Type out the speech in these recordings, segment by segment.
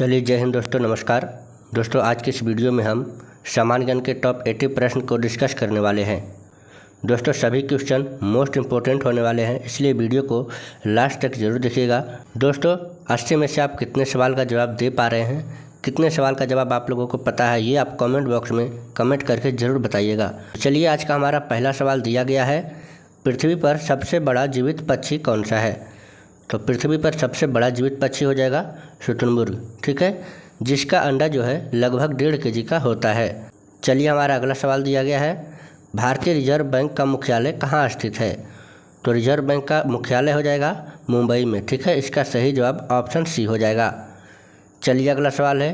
चलिए जय हिंद दोस्तों, नमस्कार दोस्तों। आज की इस वीडियो में हम सामान्य ज्ञान के टॉप 80 प्रश्न को डिस्कस करने वाले हैं। दोस्तों सभी क्वेश्चन मोस्ट इम्पोर्टेंट होने वाले हैं, इसलिए वीडियो को लास्ट तक जरूर देखिएगा। दोस्तों 80 में से आप कितने सवाल का जवाब दे पा रहे हैं, कितने सवाल का जवाब आप लोगों को पता है, ये आप कमेंट बॉक्स में कमेंट करके ज़रूर बताइएगा। चलिए आज का हमारा पहला सवाल दिया गया है, पृथ्वी पर सबसे बड़ा जीवित पक्षी कौन सा है। तो पृथ्वी पर सबसे बड़ा जीवित पक्षी हो जाएगा शुतुरमुर्ग, ठीक है, जिसका अंडा जो है लगभग 1.5 kg का होता है। चलिए हमारा अगला सवाल दिया गया है, भारतीय रिजर्व बैंक का मुख्यालय कहाँ स्थित है। तो रिजर्व बैंक का मुख्यालय हो जाएगा मुंबई में, ठीक है। इसका सही जवाब ऑप्शन सी हो जाएगा। चलिए अगला सवाल है,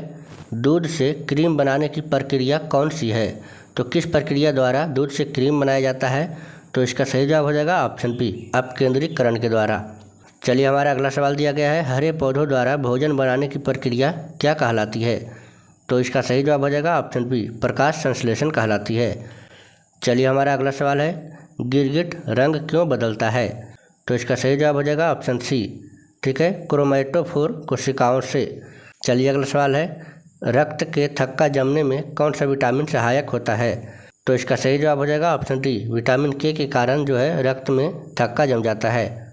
दूध से क्रीम बनाने की प्रक्रिया कौन सी है। तो किस प्रक्रिया द्वारा दूध से क्रीम बनाया जाता है। तो इसका सही जवाब हो जाएगा ऑप्शन बी, अपकेंद्रीकरण के द्वारा। चलिए हमारा अगला सवाल दिया गया है, हरे पौधों द्वारा भोजन बनाने की प्रक्रिया क्या कहलाती है। तो इसका सही जवाब हो जाएगा ऑप्शन बी, प्रकाश संश्लेषण कहलाती है। चलिए हमारा अगला सवाल है, गिरगिट रंग क्यों बदलता है। तो इसका सही जवाब हो जाएगा ऑप्शन सी, ठीक है, क्रोमैटोफोर कोशिकाओं से। चलिए अगला सवाल है, रक्त के थक्का जमने में कौन सा विटामिन सहायक होता है। तो इसका सही जवाब हो जाएगा ऑप्शन डी, विटामिन के कारण जो है रक्त में थक्का जम जाता है।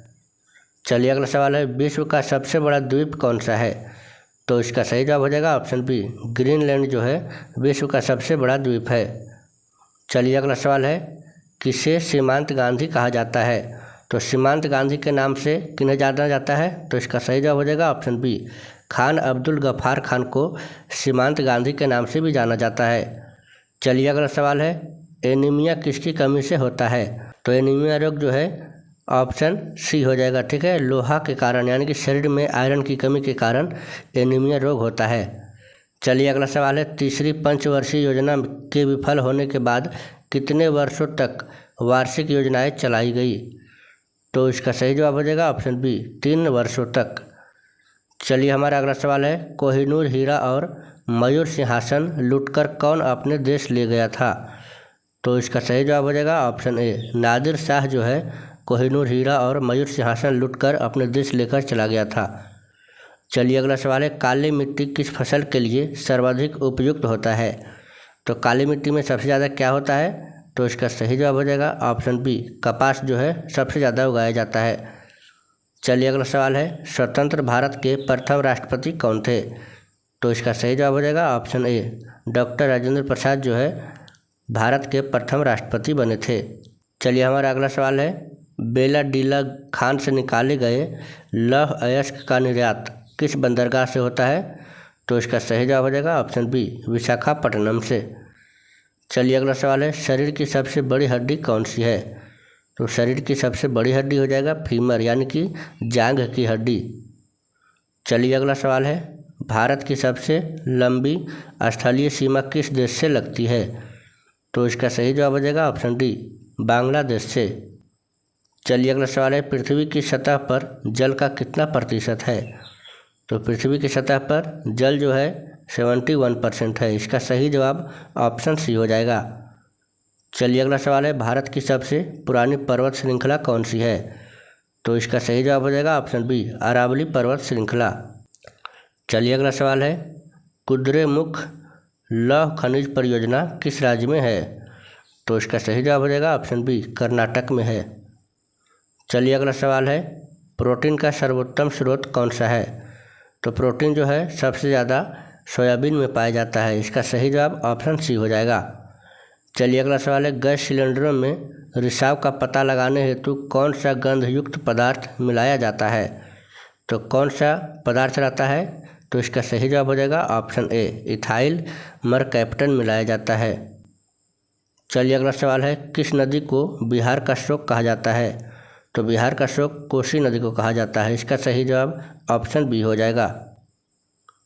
चलिए अगला सवाल है, विश्व का सबसे बड़ा द्वीप कौन सा है। तो इसका सही जवाब हो जाएगा ऑप्शन बी, ग्रीनलैंड जो है विश्व का सबसे बड़ा द्वीप है। चलिए अगला सवाल है, किसे सीमांत गांधी कहा जाता है। तो सीमांत गांधी के नाम से किन्हें जाना जाता है। तो इसका सही जवाब हो जाएगा ऑप्शन बी, खान अब्दुल गफ्फार खान को सीमांत गांधी के नाम से भी जाना जाता है। चलिए अगला सवाल है, एनीमिया किसकी कमी से होता है। तो एनीमिया रोग जो है ऑप्शन सी हो जाएगा, ठीक है, लोहा के कारण, यानी कि शरीर में आयरन की कमी के कारण एनीमिया रोग होता है। चलिए अगला सवाल है, तीसरी पंचवर्षीय योजना के विफल होने के बाद कितने वर्षों तक वार्षिक योजनाएं चलाई गई। तो इसका सही जवाब हो जाएगा ऑप्शन बी, 3 वर्षों तक। चलिए हमारा अगला सवाल है, कोहिनूर हीरा और मयूर सिंहासन लूटकर कौन अपने देश ले गया था। तो इसका सही जवाब हो जाएगा ऑप्शन ए, नादिर शाह जो है कोहिनूर हीरा और मयूर सिंहासन लूटकर अपने देश लेकर चला गया था। चलिए अगला सवाल है, काली मिट्टी किस फसल के लिए सर्वाधिक उपयुक्त होता है। तो काली मिट्टी में सबसे ज़्यादा क्या होता है। तो इसका सही जवाब हो जाएगा ऑप्शन बी, कपास जो है सबसे ज़्यादा उगाया जाता है। चलिए अगला सवाल है, स्वतंत्र भारत के प्रथम राष्ट्रपति कौन थे। तो इसका सही जवाब हो जाएगा option A, doctor Rajendra Prasad जो है भारत के प्रथम राष्ट्रपति बने थे। चलिए हमारा अगला सवाल है, बेला डीला खान से निकाले गए लौह अयस्क का निर्यात किस बंदरगाह से होता है। तो इसका सही जवाब हो जाएगा ऑप्शन बी, विशाखापट्टनम से। चलिए अगला सवाल है, शरीर की सबसे बड़ी हड्डी कौन सी है। तो शरीर की सबसे बड़ी हड्डी हो जाएगा फीमर, यानी कि जांघ की हड्डी। चलिए अगला सवाल है, भारत की सबसे लंबी स्थलीय सीमा किस देश से लगती है। तो इसका सही जवाब हो जाएगा ऑप्शन डी, बांग्लादेश से। चलिए अगला सवाल है, पृथ्वी की सतह पर जल का कितना प्रतिशत है। तो पृथ्वी की सतह पर जल जो है 71% है। इसका सही जवाब ऑप्शन सी हो जाएगा। चलिए अगला सवाल है, भारत की सबसे पुरानी पर्वत श्रृंखला कौन सी है। तो इसका सही जवाब हो जाएगा ऑप्शन बी, अरावली पर्वत श्रृंखला। चलिए अगला सवाल है, कुद्रेमुख लौह खनिज परियोजना किस राज्य में है। तो इसका सही जवाब हो जाएगा ऑप्शन बी, कर्नाटक में है। चलिए अगला सवाल है, प्रोटीन का सर्वोत्तम स्रोत कौन सा है। तो प्रोटीन जो है सबसे ज़्यादा सोयाबीन में पाया जाता है। इसका सही जवाब ऑप्शन सी हो जाएगा। चलिए अगला सवाल है, गैस सिलेंडरों में रिसाव का पता लगाने हेतु कौन सा गंधयुक्त पदार्थ मिलाया जाता है। तो कौन सा पदार्थ रहता है। तो इसका सही जवाब हो जाएगा ऑप्शन ए, इथाइल मरकैप्टन मिलाया जाता है। चलिए अगला सवाल है, किस नदी को बिहार का शोक कहा जाता है। तो बिहार का शोक कोसी नदी को कहा जाता है। इसका सही जवाब ऑप्शन बी हो जाएगा।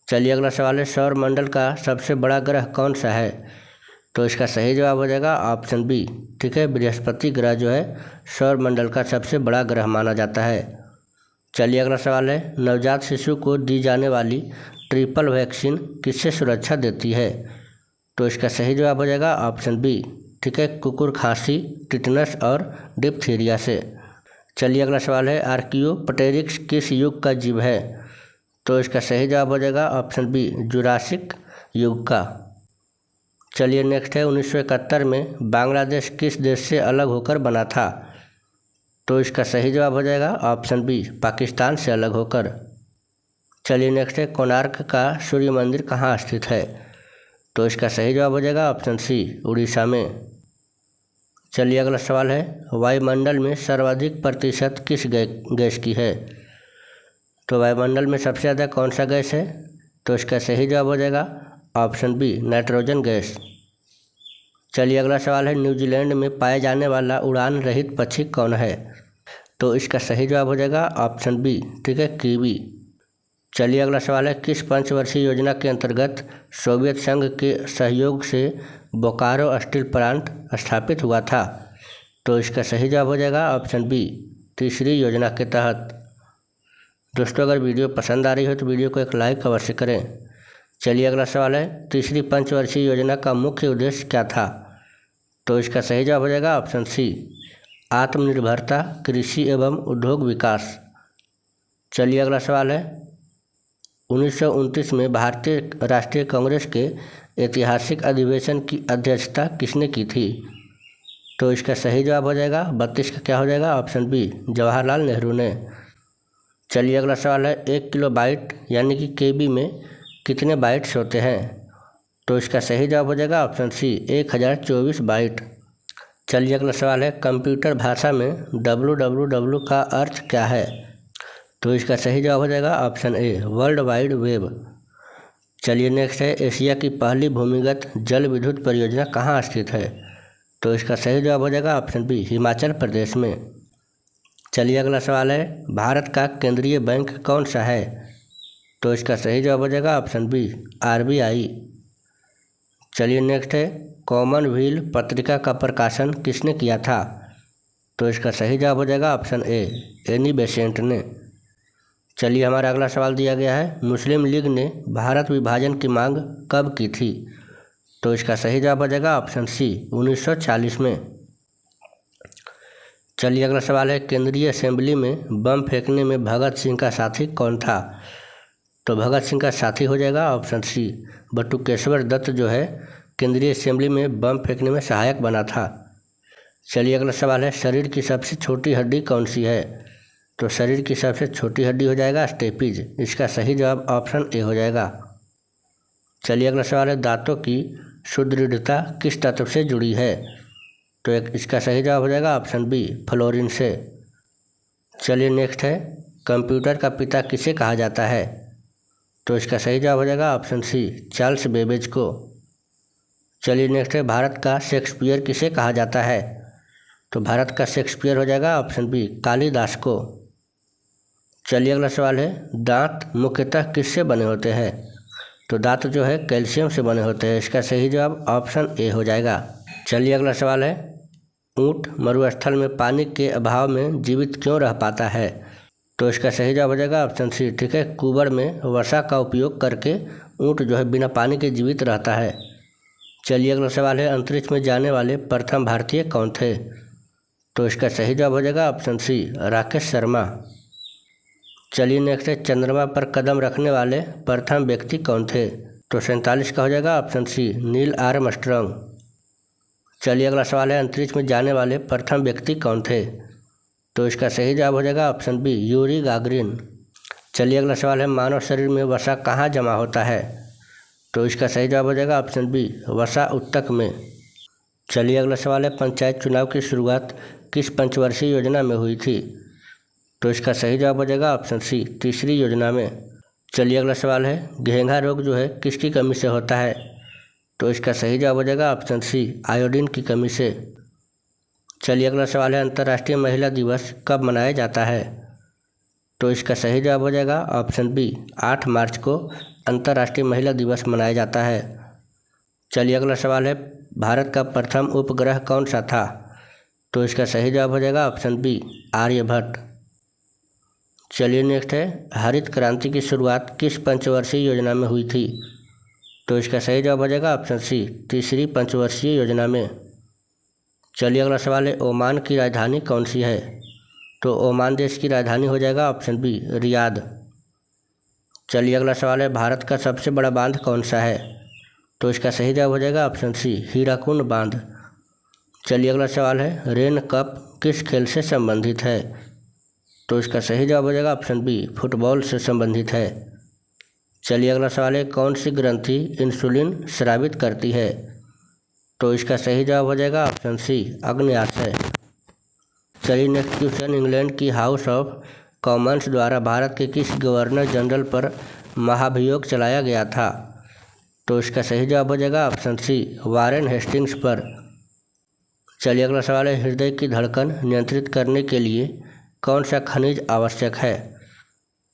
चलिए अगला सवाल है, सौर मंडल का सबसे बड़ा ग्रह कौन सा है। तो इसका सही जवाब हो जाएगा ऑप्शन बी, ठीक है, बृहस्पति ग्रह जो है सौर मंडल का सबसे बड़ा ग्रह माना जाता है। चलिए अगला सवाल है, नवजात शिशु को दी जाने वाली ट्रिपल वैक्सीन किससे सुरक्षा देती है। तो इसका सही जवाब हो जाएगा ऑप्शन बी, ठीक है, कुकुर खांसी, टिटनस और डिप्थीरिया से। चलिए अगला सवाल है, आर्कियोप्टेरिक्स किस युग का जीव है। तो इसका सही जवाब हो जाएगा ऑप्शन बी जुरासिक युग का। चलिए नेक्स्ट है 1971 में बांग्लादेश किस देश से अलग होकर बना था? तो इसका सही जवाब हो जाएगा ऑप्शन बी पाकिस्तान से अलग होकर। चलिए नेक्स्ट है कोणार्क का सूर्य मंदिर कहाँ स्थित है? तो इसका सही जवाब हो जाएगा ऑप्शन सी उड़ीसा में। चलिए अगला सवाल है वायुमंडल में सर्वाधिक प्रतिशत किस गैस की है? तो वायुमंडल में सबसे ज़्यादा कौन सा गैस है? तो इसका सही जवाब हो जाएगा ऑप्शन बी नाइट्रोजन गैस। चलिए अगला सवाल है न्यूजीलैंड में पाए जाने वाला उड़ान रहित पक्षी कौन है? तो इसका सही जवाब हो जाएगा ऑप्शन बी, ठीक है, कीवी। चलिए अगला सवाल है किस पंचवर्षीय योजना के अंतर्गत सोवियत संघ के सहयोग से बोकारो स्टील प्लांट स्थापित हुआ था? तो इसका सही जवाब हो जाएगा ऑप्शन बी तीसरी योजना के तहत। दोस्तों अगर वीडियो पसंद आ रही हो तो वीडियो को एक लाइक अवश्य करें। चलिए अगला सवाल है तीसरी पंचवर्षीय योजना का मुख्य उद्देश्य क्या था? तो इसका सही जवाब हो जाएगा ऑप्शन सी आत्मनिर्भरता, कृषि एवं उद्योग विकास। चलिए अगला सवाल है 1929 में भारतीय राष्ट्रीय कांग्रेस के ऐतिहासिक अधिवेशन की अध्यक्षता किसने की थी? तो इसका सही जवाब हो जाएगा 32 का क्या हो जाएगा ऑप्शन बी जवाहरलाल नेहरू ने। चलिए अगला सवाल है 1 किलोबाइट यानी कि केबी में कितने बाइट्स होते हैं? तो इसका सही जवाब हो जाएगा ऑप्शन सी 1024 बाइट। चलिए अगला सवाल है कंप्यूटर भाषा में www का अर्थ क्या है? तो इसका सही जवाब हो जाएगा option a world wide web. चलिए नेक्स्ट है एशिया की पहली भूमिगत जल विद्युत परियोजना कहाँ स्थित है? तो इसका सही जवाब हो जाएगा ऑप्शन बी हिमाचल प्रदेश में। चलिए अगला सवाल है भारत का केंद्रीय बैंक कौन सा है? तो इसका सही जवाब हो जाएगा ऑप्शन बी RBI। चलिए नेक्स्ट है कॉमनवेल्थ पत्रिका का प्रकाशन किसने किया था? तो इसका सही जवाब हो जाएगा ऑप्शन ए एनी बेसेंट ने। चलिए हमारा अगला सवाल दिया गया है मुस्लिम लीग ने भारत विभाजन की मांग कब की थी? तो इसका सही जवाब हो जाएगा ऑप्शन सी 1940 में। चलिए अगला सवाल है केंद्रीय असेंबली में बम फेंकने में भगत सिंह का साथी कौन था? तो भगत सिंह का साथी हो जाएगा ऑप्शन सी बटुकेश्वर दत्त जो है केंद्रीय असेंबली में बम फेंकने में सहायक बना था। चलिए अगला सवाल है शरीर की सबसे छोटी हड्डी कौन सी है? तो शरीर की सबसे छोटी हड्डी हो जाएगा स्टेपिज। इसका सही जवाब ऑप्शन ए हो जाएगा। चलिए अगला सवाल है दांतों की सुदृढ़ता किस तत्व से जुड़ी है? तो इसका सही जवाब हो जाएगा ऑप्शन बी फ्लोरीन से। चलिए नेक्स्ट है कंप्यूटर का पिता किसे कहा जाता है? तो इसका सही जवाब हो जाएगा ऑप्शन सी चार्ल्स बेबेज को। चलिए नेक्स्ट है भारत का शेक्सपियर किसे कहा जाता है? तो भारत का शेक्सपियर हो जाएगा ऑप्शन बी कालिदास को। चलिए अगला सवाल है दांत मुख्यतः किससे बने होते हैं? तो दांत जो है कैल्शियम से बने होते हैं। इसका सही जवाब ऑप्शन ए हो जाएगा। चलिए अगला सवाल है ऊंट मरुस्थल में पानी के अभाव में जीवित क्यों रह पाता है? तो इसका सही जवाब हो जाएगा ऑप्शन सी, ठीक है, कुबर में वसा का उपयोग करके ऊंट जो है बिना पानी के जीवित रहता है। चलिए अगला सवाल है अंतरिक्ष में जाने वाले प्रथम भारतीय कौन थे? तो इसका सही जवाब हो जाएगा ऑप्शन सी राकेश शर्मा। चलिए नेक्स्ट है चंद्रमा पर कदम रखने वाले प्रथम व्यक्ति कौन थे? तो 47 का हो जाएगा ऑप्शन सी नील आर्मस्ट्रांग। चलिए अगला सवाल है अंतरिक्ष में जाने वाले प्रथम व्यक्ति कौन थे? तो इसका सही जवाब हो जाएगा ऑप्शन बी यूरी गागरिन। चलिए अगला सवाल है मानव शरीर में वसा कहाँ जमा होता है? तो इसका सही जवाब हो जाएगा ऑप्शन बी वसा उत्तक में। चलिए अगला सवाल है पंचायत चुनाव की शुरुआत किस पंचवर्षीय योजना में हुई थी? तो इसका सही जवाब हो जाएगा ऑप्शन सी तीसरी योजना में। चलिए अगला सवाल है घेंघा रोग जो है किसकी कमी से होता है? तो इसका सही जवाब हो जाएगा ऑप्शन सी आयोडीन की कमी से। चलिए अगला सवाल है अंतर्राष्ट्रीय महिला दिवस कब मनाया जाता है? तो इसका सही जवाब हो जाएगा ऑप्शन बी 8 मार्च को अंतर्राष्ट्रीय महिला दिवस मनाया जाता है। चलिए अगला सवाल है भारत का प्रथम उपग्रह कौन सा था? तो इसका सही जवाब हो जाएगा ऑप्शन बी आर्यभट्ट। चलिए नेक्स्ट है हरित क्रांति की शुरुआत किस पंचवर्षीय योजना में हुई थी? तो इसका सही जवाब हो जाएगा ऑप्शन सी तीसरी पंचवर्षीय योजना में। चलिए अगला सवाल है ओमान की राजधानी कौन सी है? तो ओमान देश की राजधानी हो जाएगा ऑप्शन बी रियाद। चलिए अगला सवाल है, भारत का सबसे बड़ा बांध कौन सा है? तो इसका सही जवाब हो जाएगा ऑप्शन सी, हीराकुंड बांध। चलिए अगला सवाल है, रेन कप किस खेल से संबंधित है? तो इसका सही जवाब हो जाएगा ऑप्शन बी, फुटबॉल से संबंधित है। चलिए अगला सवाल है, कौन सी ग्रंथि इंसुलिन स्रावित करती है? तो इसका सही जवाब हो जाएगा ऑप्शन सी, अग्न्याशय। चलिए नेक्स्ट क्वेश्चन, इंग्लैंड की हाउस ऑफ कॉमन्स द्वारा भारत के किस गवर्नर जनरल पर महाभियोग चलाया गया था? तो इसका सही जवाब हो जाएगा ऑप्शन सी, वारेन हेस्टिंग्स पर। चलिए अगला सवाल है, हृदय की धड़कन नियंत्रित करने के लिए कौन सा खनिज आवश्यक है?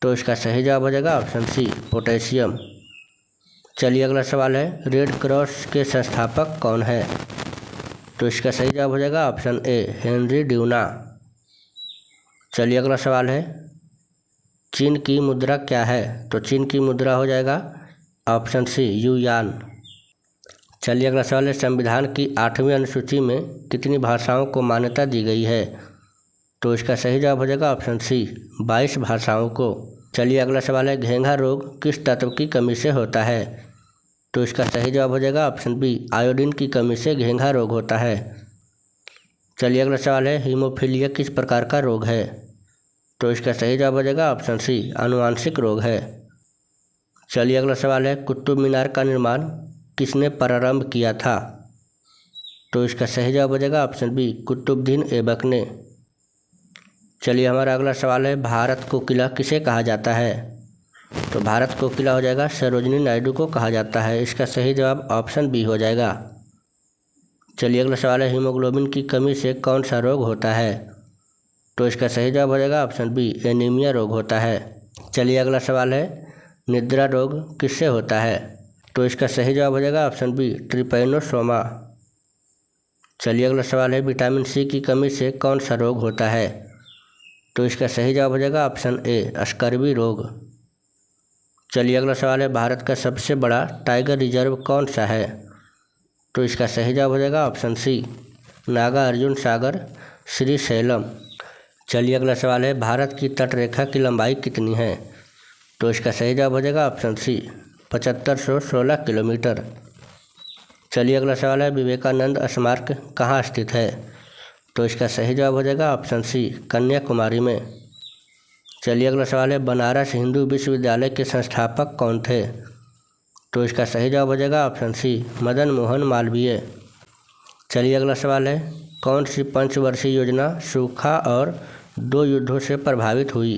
तो इसका सही जवाब हो जाएगा ऑप्शन सी, पोटेशियम। चलिए अगला सवाल है, रेड क्रॉस के संस्थापक कौन है? तो इसका सही जवाब हो जाएगा ऑप्शन ए, हेनरी ड्यूना। चलिए अगला सवाल है, चीन की मुद्रा क्या है? तो चीन की मुद्रा हो जाएगा ऑप्शन सी, युआन। चलिए अगला सवाल है, संविधान की 8वीं अनुसूची में कितनी भाषाओं को मान्यता दी गई है? तो इसका सही जवाब हो जाएगा ऑप्शन सी, 22 भाषाओं को। चलिए अगला सवाल है, घेंघा रोग किस तत्व की कमी से होता है? तो इसका सही जवाब हो जाएगा ऑप्शन बी, आयोडीन की कमी से घेंघा रोग होता है। चलिए अगला सवाल है, हीमोफीलिया किस प्रकार का रोग है? तो इसका सही जवाब हो जाएगा ऑप्शन सी, आनुवांशिक रोग है। चलिए अगला सवाल है, कुतुब मीनार का निर्माण किसने प्रारंभ किया था? तो इसका सही जवाब हो जाएगा ऑप्शन बी, कुतुबुद्दीन ऐबक ने। चलिए हमारा अगला सवाल है, भारत को किला किसे कहा जाता है? तो भारत को किला हो जाएगा सरोजिनी नायडू को कहा जाता है। इसका सही जवाब ऑप्शन बी हो जाएगा। चलिए अगला सवाल है, हीमोग्लोबिन की कमी से कौन सा रोग होता है? तो इसका सही जवाब हो जाएगा ऑप्शन बी, एनीमिया रोग होता है। चलिए अगला सवाल है, निद्रा रोग किससे होता है? तो इसका सही जवाब हो जाएगा ऑप्शन बी, ट्रिपैनोसोमा। चलिए अगला सवाल है, विटामिन सी की कमी से कौन सा रोग होता है? तो इसका सही जवाब हो जाएगा ऑप्शन ए, स्कर्वी रोग। चलिए अगला सवाल है, भारत का सबसे बड़ा टाइगर रिजर्व कौन सा है? तो इसका सही जवाब हो जाएगा ऑप्शन सी, नागार्जुन सागर श्रीशैलम। चलिए अगला सवाल है, भारत की तटरेखा की लंबाई कितनी है? तो इसका सही जवाब हो जाएगा ऑप्शन सी, 7516 किलोमीटर। चलिए अगला सवाल है, विवेकानंद स्मारक कहाँ स्थित है? तो इसका सही जवाब हो जाएगा ऑप्शन सी, कन्याकुमारी में। चलिए अगला सवाल है, बनारस हिंदू विश्वविद्यालय के संस्थापक कौन थे? तो इसका सही जवाब हो जाएगा ऑप्शन सी, मदन मोहन मालवीय। चलिए अगला सवाल है, कौन सी पंचवर्षीय योजना सूखा और 2 युद्धों से प्रभावित हुई?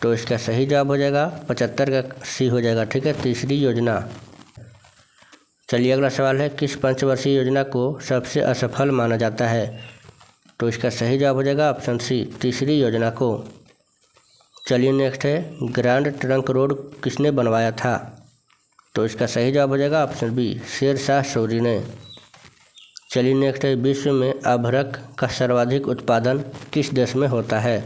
तो इसका सही जवाब हो जाएगा 75 का सी हो जाएगा, ठीक है, तीसरी योजना। चलिए अगला सवाल है, किस पंचवर्षीय योजना को सबसे असफल माना जाता है? तो इसका सही जवाब हो जाएगा ऑप्शन सी, तीसरी योजना को। चलिए नेक्स्ट है, ग्रैंड ट्रंक रोड किसने बनवाया था? तो इसका सही जवाब हो जाएगा ऑप्शन बी, शेरशाह सूरी ने। चलिए नेक्स्ट है, विश्व में अभ्रक का सर्वाधिक उत्पादन किस देश में होता है?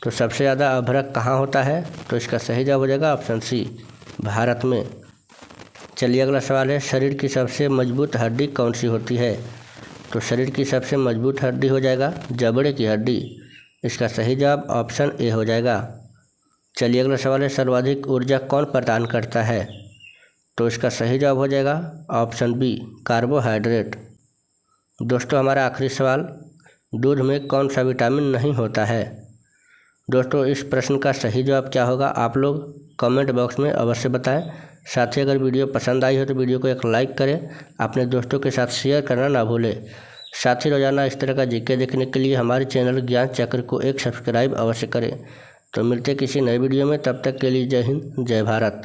तो सबसे ज़्यादा अभ्रक कहाँ होता है? तो इसका सही जवाब हो जाएगा ऑप्शन सी, भारत में। चलिए अगला सवाल है, शरीर की सबसे मजबूत हड्डी कौन सी होती है? तो शरीर की सबसे मजबूत हड्डी हो जाएगा जबड़े की हड्डी। इसका सही जवाब ऑप्शन ए हो जाएगा। चलिए अगला सवाल है, सर्वाधिक ऊर्जा कौन प्रदान करता है? तो इसका सही जवाब हो जाएगा ऑप्शन बी, कार्बोहाइड्रेट। दोस्तों हमारा आखिरी सवाल, दूध में कौन सा विटामिन नहीं होता है? दोस्तों इस प्रश्न का सही जवाब क्या होगा आप लोग कमेंट बॉक्स में अवश्य बताएं। साथ ही अगर वीडियो पसंद आई हो तो वीडियो को एक लाइक करें, अपने दोस्तों के साथ शेयर करना ना भूलें। साथ ही रोजाना इस तरह का जीके देखने के लिए हमारे चैनल ज्ञान चक्र को एक सब्सक्राइब अवश्य करें। तो मिलते किसी नए वीडियो में, तब तक के लिए जय हिंद जय भारत।